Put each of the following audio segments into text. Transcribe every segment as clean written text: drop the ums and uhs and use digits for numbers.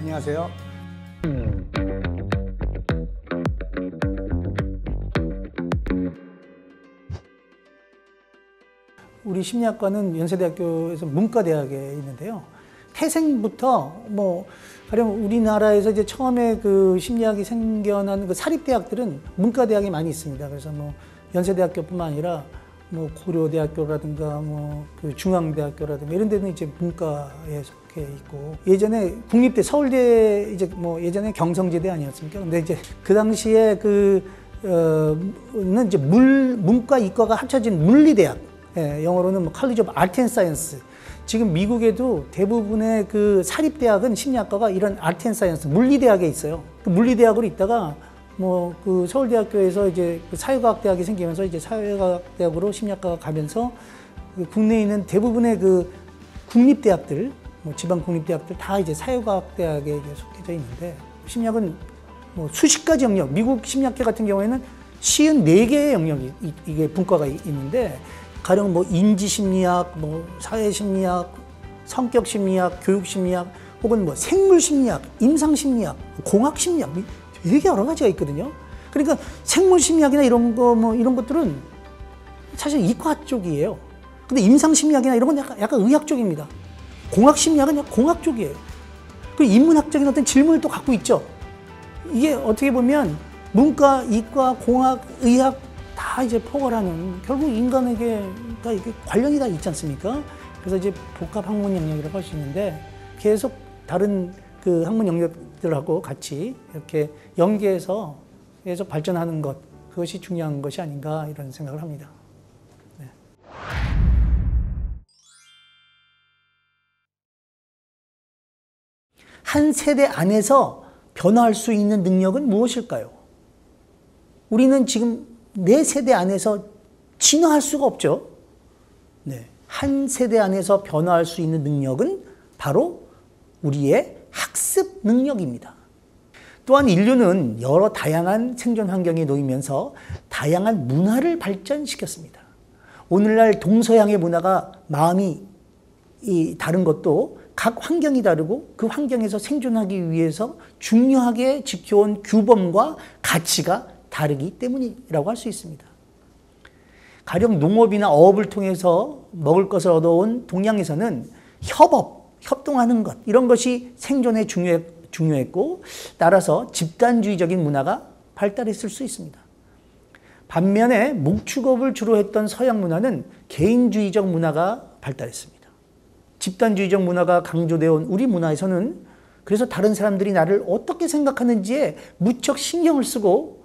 안녕하세요. 우리 심리학과는 연세대학교에서 문과대학에 있는데요. 태생부터 가령 우리나라에서 이제 처음에 그 심리학이 생겨난 그 사립대학들은 문과대학이 많이 있습니다. 그래서 연세대학교뿐만 아니라 고려대학교라든가 그 중앙대학교라든가 이런 데는 이제 문과에 속해 있고, 예전에 국립대, 서울대 이제 예전에 경성지대 아니었습니까? 근데 이제 그 당시에 는 이제 문과 이과가 합쳐진 물리대학, 영어로는 College of Art and Science. 지금 미국에도 대부분의 그 사립대학은 심리학과가 이런 Art and Science, 물리대학에 있어요. 그 물리대학으로 있다가 그 서울대학교에서 이제 그 사회과학대학이 생기면서 이제 사회과학대학으로 심리학과가 가면서 국내에 있는 대부분의 그 국립대학들, 지방 국립대학들 다 이제 사회과학대학에 이제 속해져 있는데, 심리학은 수십 가지 영역, 미국 심리학회 같은 경우에는 54개의 영역이 이게 분과가 있는데, 가령 인지심리학, 사회심리학, 성격심리학, 교육심리학, 혹은 생물심리학, 임상심리학, 공학심리학, 되게 여러 가지가 있거든요. 그러니까 생물심리학이나 이런 것들은 사실 이과 쪽이에요. 근데 임상심리학이나 이런 건 약간 의학 쪽입니다. 공학심리학은 공학 쪽이에요. 그리고 인문학적인 어떤 질문을 또 갖고 있죠. 이게 어떻게 보면 문과, 이과, 공학, 의학 다 이제 포괄하는, 결국 인간에게 다 이게 관련이 다 있지 않습니까? 그래서 이제 복합 학문 영역이라고 할 수 있는데, 계속 다른 그 학문 영역들하고 같이 이렇게 연계해서 계속 발전하는 것, 그것이 중요한 것이 아닌가 이런 생각을 합니다. 네. 한 세대 안에서 변화할 수 있는 능력은 무엇일까요? 우리는 지금 내 세대 안에서 진화할 수가 없죠. 네. 한 세대 안에서 변화할 수 있는 능력은 바로 우리의 학습 능력입니다. 또한 인류는 여러 다양한 생존 환경에 놓이면서 다양한 문화를 발전시켰습니다. 오늘날 동서양의 문화가 마음이 다른 것도 각 환경이 다르고 그 환경에서 생존하기 위해서 중요하게 지켜온 규범과 가치가 다르기 때문이라고 할 수 있습니다. 가령 농업이나 어업을 통해서 먹을 것을 얻어온 동양에서는 협동하는 것, 이런 것이 생존에 중요했고, 따라서 집단주의적인 문화가 발달했을 수 있습니다. 반면에 목축업을 주로 했던 서양 문화는 개인주의적 문화가 발달했습니다. 집단주의적 문화가 강조되어 온 우리 문화에서는 그래서 다른 사람들이 나를 어떻게 생각하는지에 무척 신경을 쓰고,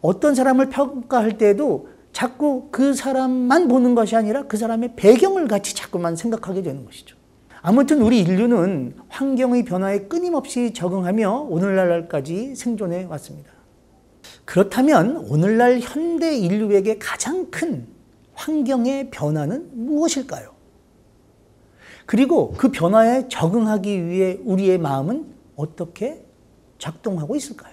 어떤 사람을 평가할 때에도 자꾸 그 사람만 보는 것이 아니라 그 사람의 배경을 같이 자꾸만 생각하게 되는 것이죠. 아무튼 우리 인류는 환경의 변화에 끊임없이 적응하며 오늘날까지 생존해 왔습니다. 그렇다면 오늘날 현대 인류에게 가장 큰 환경의 변화는 무엇일까요? 그리고 그 변화에 적응하기 위해 우리의 마음은 어떻게 작동하고 있을까요?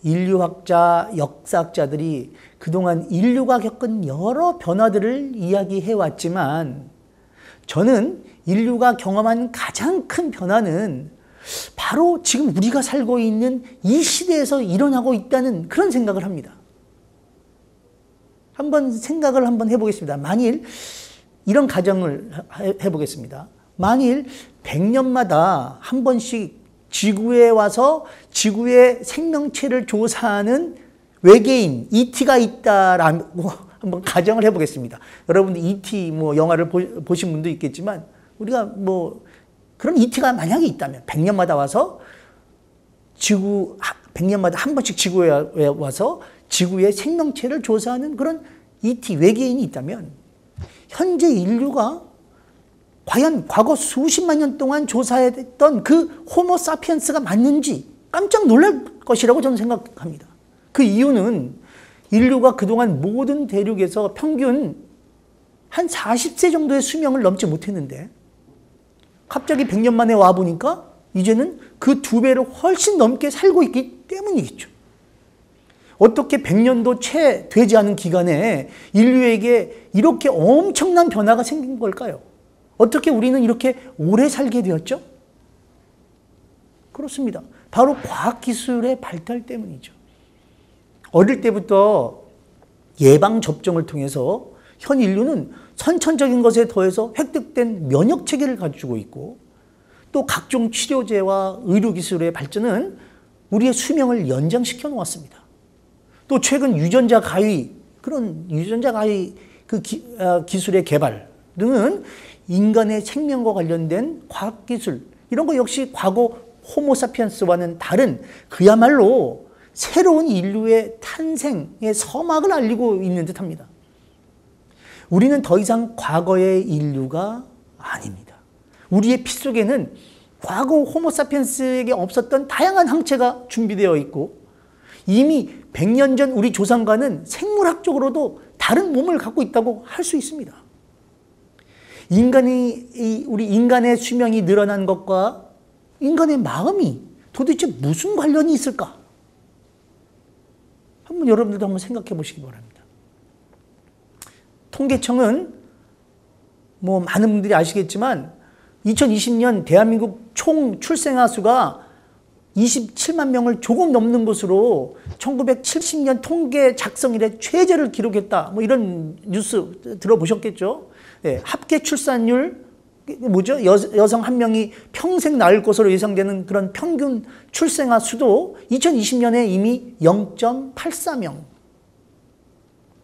인류학자, 역사학자들이 그동안 인류가 겪은 여러 변화들을 이야기해 왔지만, 저는 인류가 경험한 가장 큰 변화는 바로 지금 우리가 살고 있는 이 시대에서 일어나고 있다는 그런 생각을 합니다. 생각을 한번 해보겠습니다. 만일 이런 가정을 해보겠습니다. 만일 100년마다 한 번씩 지구에 와서 지구의 생명체를 조사하는 외계인, ET가 있다라고 한번 가정을 해보겠습니다. 여러분들 ET 영화를 보신 분도 있겠지만, 우리가 그런 ET가 만약에 있다면 100년마다 와서 100년마다 한 번씩 지구에 와서 지구의 생명체를 조사하는 그런 ET, 외계인이 있다면, 현재 인류가 과연 과거 수십만 년 동안 조사했던 그 호모 사피엔스가 맞는지 깜짝 놀랄 것이라고 저는 생각합니다. 그 이유는 인류가 그동안 모든 대륙에서 평균 한 40세 정도의 수명을 넘지 못했는데, 갑자기 100년 만에 와보니까 이제는 그 2배를 훨씬 넘게 살고 있기 때문이겠죠. 어떻게 100년도 채 되지 않은 기간에 인류에게 이렇게 엄청난 변화가 생긴 걸까요? 어떻게 우리는 이렇게 오래 살게 되었죠? 그렇습니다. 바로 과학기술의 발달 때문이죠. 어릴 때부터 예방접종을 통해서 현 인류는 선천적인 것에 더해서 획득된 면역체계를 가지고 있고 또 각종 치료제와 의료기술의 발전은 우리의 수명을 연장시켜 놓았습니다. 또 최근 유전자 가위, 그런 유전자 가위 기술의 개발 등은 인간의 생명과 관련된 과학기술, 이런 거 역시 과거 호모사피엔스와는 다른 그야말로 새로운 인류의 탄생의 서막을 알리고 있는 듯합니다. 우리는 더 이상 과거의 인류가 아닙니다. 우리의 피 속에는 과거 호모사피엔스에게 없었던 다양한 항체가 준비되어 있고 이미 100년 전 우리 조상과는 생물학적으로도 다른 몸을 갖고 있다고 할 수 있습니다. 우리 인간의 수명이 늘어난 것과 인간의 마음이 도대체 무슨 관련이 있을까? 여러분들도 한번 생각해 보시기 바랍니다. 통계청은 많은 분들이 아시겠지만 2020년 대한민국 총 출생아 수가 27만 명을 조금 넘는 것으로 1970년 통계 작성 이래 최저를 기록했다. 이런 뉴스 들어보셨겠죠? 네, 합계 출산율, 여성 한 명이 평생 낳을 것으로 예상되는 그런 평균 출생아 수도 2020년에 이미 0.84명.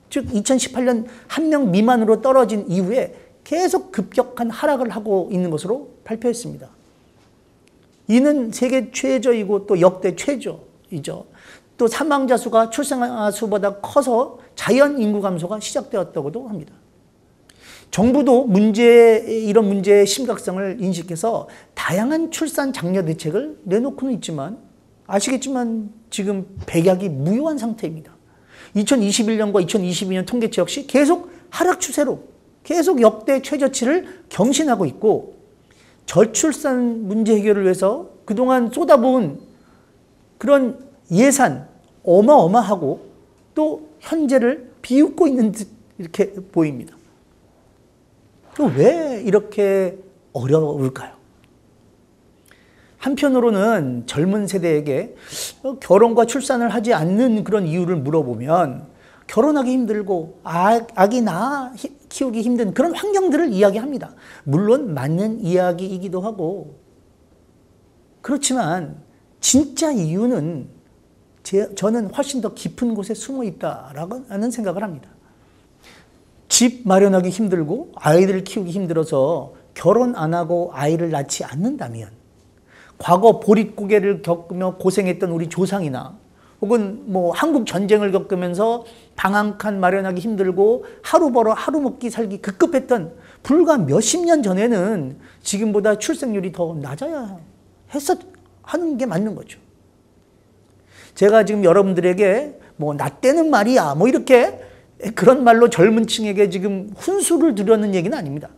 즉 2018년 1명 미만으로 떨어진 이후에 계속 급격한 하락을 하고 있는 것으로 발표했습니다. 이는 세계 최저이고 또 역대 최저이죠. 또 사망자 수가 출생아 수보다 커서 자연 인구 감소가 시작되었다고도 합니다. 정부도 이런 문제의 심각성을 인식해서 다양한 출산 장려 대책을 내놓고는 있지만 아시겠지만 지금 백약이 무효한 상태입니다. 2021년과 2022년 통계치 역시 계속 하락 추세로 계속 역대 최저치를 경신하고 있고 저출산 문제 해결을 위해서 그동안 쏟아부은 그런 예산 어마어마하고 또 현재를 비웃고 있는 듯 이렇게 보입니다. 왜 이렇게 어려울까요? 한편으로는 젊은 세대에게 결혼과 출산을 하지 않는 그런 이유를 물어보면 결혼하기 힘들고 아기 낳아 키우기 힘든 그런 환경들을 이야기합니다. 물론 맞는 이야기이기도 하고 그렇지만 진짜 이유는 저는 훨씬 더 깊은 곳에 숨어 있다라는 생각을 합니다. 집 마련하기 힘들고 아이들을 키우기 힘들어서 결혼 안 하고 아이를 낳지 않는다면 과거 보릿고개를 겪으며 고생했던 우리 조상이나 혹은 한국 전쟁을 겪으면서 방 한 칸 마련하기 힘들고 하루 벌어 하루 먹기 살기 급급했던 불과 몇십 년 전에는 지금보다 출생률이 더 낮아야 하는 게 맞는 거죠. 제가 지금 여러분들에게 나 때는 말이야 이렇게 그런 말로 젊은 층에게 지금 훈수를 두려는 얘기는 아닙니다.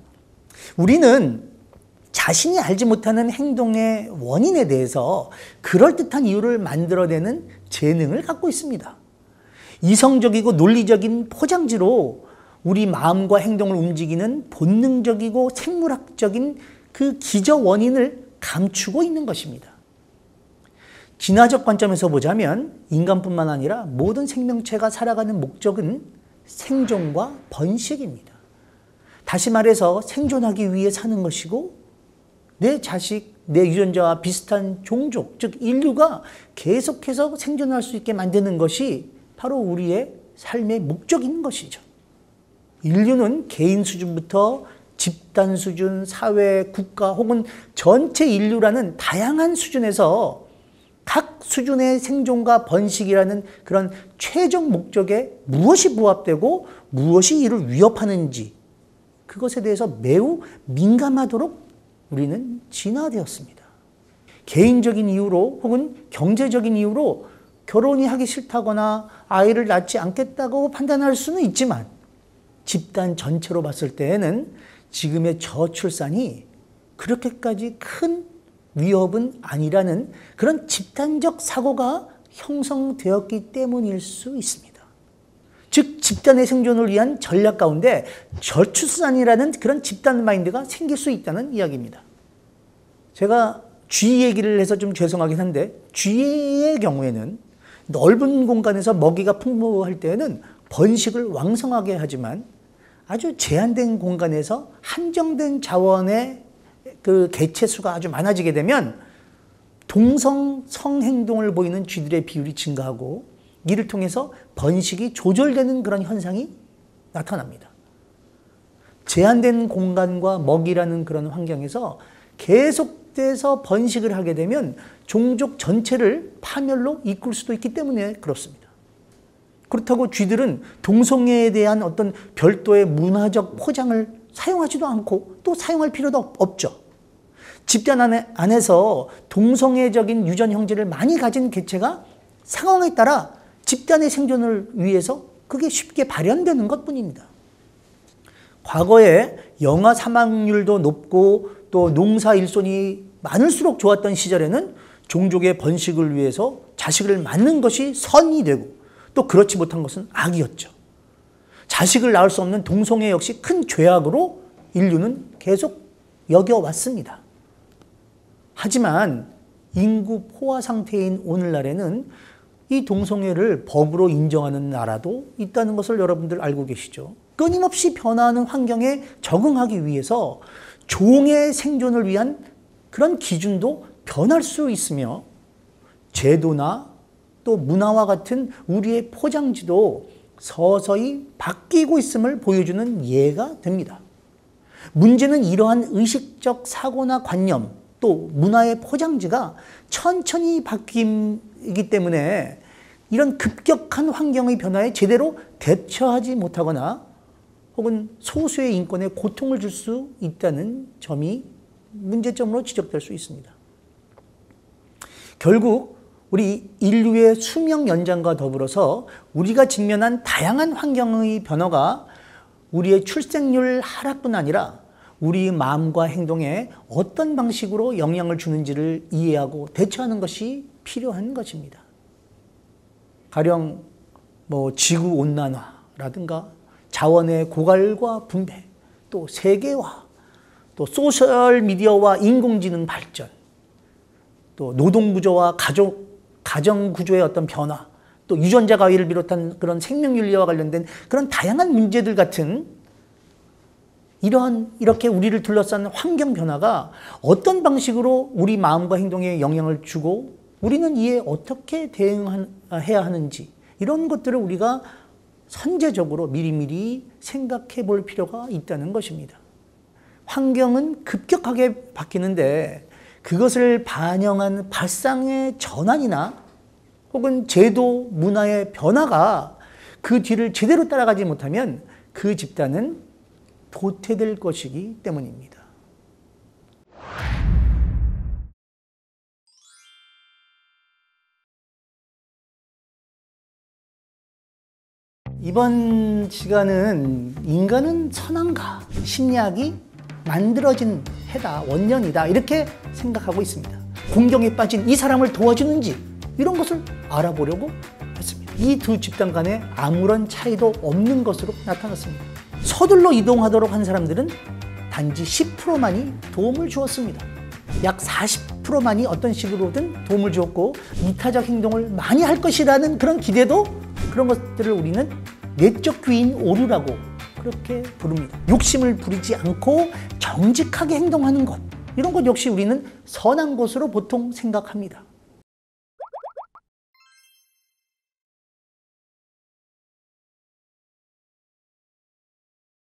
우리는 자신이 알지 못하는 행동의 원인에 대해서 그럴듯한 이유를 만들어내는 재능을 갖고 있습니다. 이성적이고 논리적인 포장지로 우리 마음과 행동을 움직이는 본능적이고 생물학적인 그 기저 원인을 감추고 있는 것입니다. 진화적 관점에서 보자면 인간뿐만 아니라 모든 생명체가 살아가는 목적은 생존과 번식입니다. 다시 말해서 생존하기 위해 사는 것이고 내 자식, 내 유전자와 비슷한 종족, 즉 인류가 계속해서 생존할 수 있게 만드는 것이 바로 우리의 삶의 목적인 것이죠. 인류는 개인 수준부터 집단 수준, 사회, 국가 혹은 전체 인류라는 다양한 수준에서 각 수준의 생존과 번식이라는 그런 최종 목적에 무엇이 부합되고 무엇이 이를 위협하는지 그것에 대해서 매우 민감하도록 우리는 진화되었습니다. 개인적인 이유로 혹은 경제적인 이유로 결혼이 하기 싫다거나 아이를 낳지 않겠다고 판단할 수는 있지만 집단 전체로 봤을 때에는 지금의 저출산이 그렇게까지 큰 위협은 아니라는 그런 집단적 사고가 형성되었기 때문일 수 있습니다. 즉 집단의 생존을 위한 전략 가운데 저출산이라는 그런 집단 마인드가 생길 수 있다는 이야기입니다. 제가 쥐 얘기를 해서 좀 죄송하긴 한데 쥐의 경우에는 넓은 공간에서 먹이가 풍부할 때에는 번식을 왕성하게 하지만 아주 제한된 공간에서 한정된 자원의 그 개체 수가 아주 많아지게 되면 동성 성행동을 보이는 쥐들의 비율이 증가하고 이를 통해서 번식이 조절되는 그런 현상이 나타납니다. 제한된 공간과 먹이라는 그런 환경에서 계속돼서 번식을 하게 되면 종족 전체를 파멸로 이끌 수도 있기 때문에 그렇습니다. 그렇다고 쥐들은 동성애에 대한 어떤 별도의 문화적 포장을 사용하지도 않고 또 사용할 필요도 없죠. 집단 안에서 동성애적인 유전 형질을 많이 가진 개체가 상황에 따라 집단의 생존을 위해서 그게 쉽게 발현되는 것뿐입니다. 과거에 영아 사망률도 높고 또 농사 일손이 많을수록 좋았던 시절에는 종족의 번식을 위해서 자식을 낳는 것이 선이 되고 또 그렇지 못한 것은 악이었죠. 자식을 낳을 수 없는 동성애 역시 큰 죄악으로 인류는 계속 여겨왔습니다. 하지만 인구 포화 상태인 오늘날에는 이 동성애를 법으로 인정하는 나라도 있다는 것을 여러분들 알고 계시죠. 끊임없이 변화하는 환경에 적응하기 위해서 종의 생존을 위한 그런 기준도 변할 수 있으며 제도나 또 문화와 같은 우리의 포장지도 서서히 바뀌고 있음을 보여주는 예가 됩니다. 문제는 이러한 의식적 사고나 관념 또 문화의 포장지가 천천히 바뀌기 때문에 이런 급격한 환경의 변화에 제대로 대처하지 못하거나 혹은 소수의 인권에 고통을 줄 수 있다는 점이 문제점으로 지적될 수 있습니다. 결국 우리 인류의 수명 연장과 더불어서 우리가 직면한 다양한 환경의 변화가 우리의 출생률 하락뿐 아니라 우리 마음과 행동에 어떤 방식으로 영향을 주는지를 이해하고 대처하는 것이 필요한 것입니다. 가령 지구온난화라든가 자원의 고갈과 분배, 또 세계화, 또 소셜미디어와 인공지능 발전, 또 노동구조와 가정구조의 어떤 변화, 또 유전자 가위를 비롯한 그런 생명윤리와 관련된 그런 다양한 문제들 같은 이렇게 우리를 둘러싼 환경 변화가 어떤 방식으로 우리 마음과 행동에 영향을 주고 우리는 이에 어떻게 대응해야 하는지 이런 것들을 우리가 선제적으로 미리미리 생각해 볼 필요가 있다는 것입니다. 환경은 급격하게 바뀌는데 그것을 반영한 발상의 전환이나 혹은 제도, 문화의 변화가 그 뒤를 제대로 따라가지 못하면 그 집단은 도태될 것이기 때문입니다. 이번 시간은 인간은 선한가? 심리학이 만들어진 해다, 원년이다 이렇게 생각하고 있습니다. 공경에 빠진 이 사람을 도와주는지 이런 것을 알아보려고 했습니다. 이 두 집단 간에 아무런 차이도 없는 것으로 나타났습니다. 서둘러 이동하도록 한 사람들은 단지 10%만이 도움을 주었습니다. 약 40%만이 어떤 식으로든 도움을 주었고 이타적 행동을 많이 할 것이라는 그런 기대도 그런 것들을 우리는 내적 귀인 오류라고 그렇게 부릅니다. 욕심을 부리지 않고 정직하게 행동하는 것 이런 것 역시 우리는 선한 것으로 보통 생각합니다.